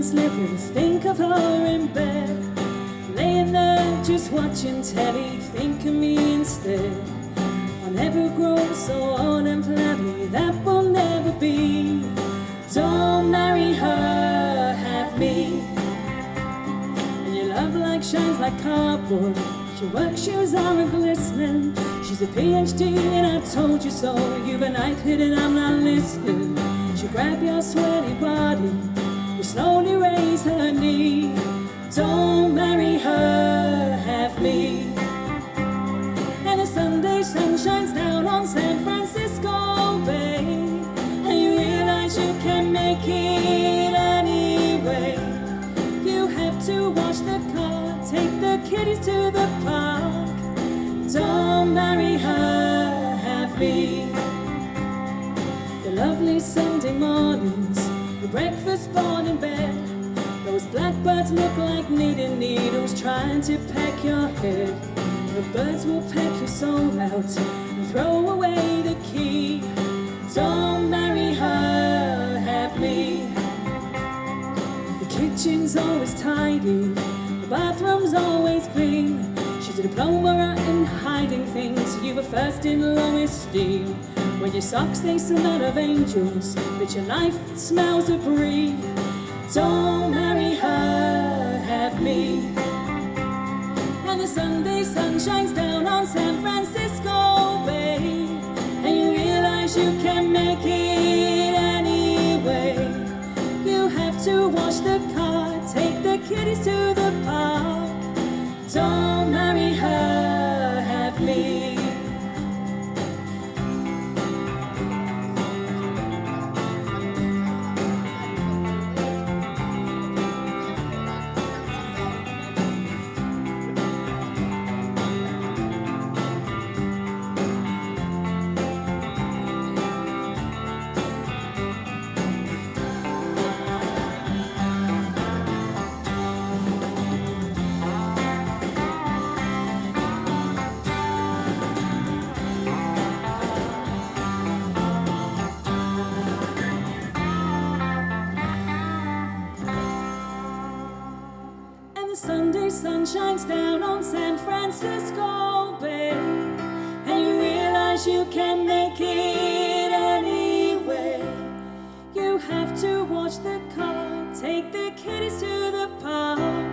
and slippers, think of her in bed, laying there just watching telly, think of me instead. I'll never grow so old and flabby, that will never be. Don't marry her, have me. And your love like shines like cardboard, your work shoes are glistening. She's a PhD and I told you so, you've a knighthood and I'm not listening. She'll grab your sweaty body, you slowly raise her knee. Don't marry her, have me. And the Sunday sun shines down on San Francisco Bay, and you realize you can make it anyway. You have to wash the car, take the kiddies to the park. Don't marry her, have me. The lovely Sunday mornings, the breakfast born in bed, those blackbirds look like knitting needles trying to peck your head. The birds will peck your soul out and throw away the key. Don't marry her, have me. The kitchen's always tidy, the bathroom's always clean. She's a diploma in hiding things, you've a first in low esteem. When your socks they smell of angels, but your life smells of brie. Don't marry her, have me. And the Sunday sun shines down on San Francisco Bay, and you realize you can make it anyway. You have to wash the car, take the kiddies to the park. Don't marry her, have me. The Sunday sun shines down on San Francisco Bay, and you realize you can make it anyway. You have to wash the car, take the kiddies to the park.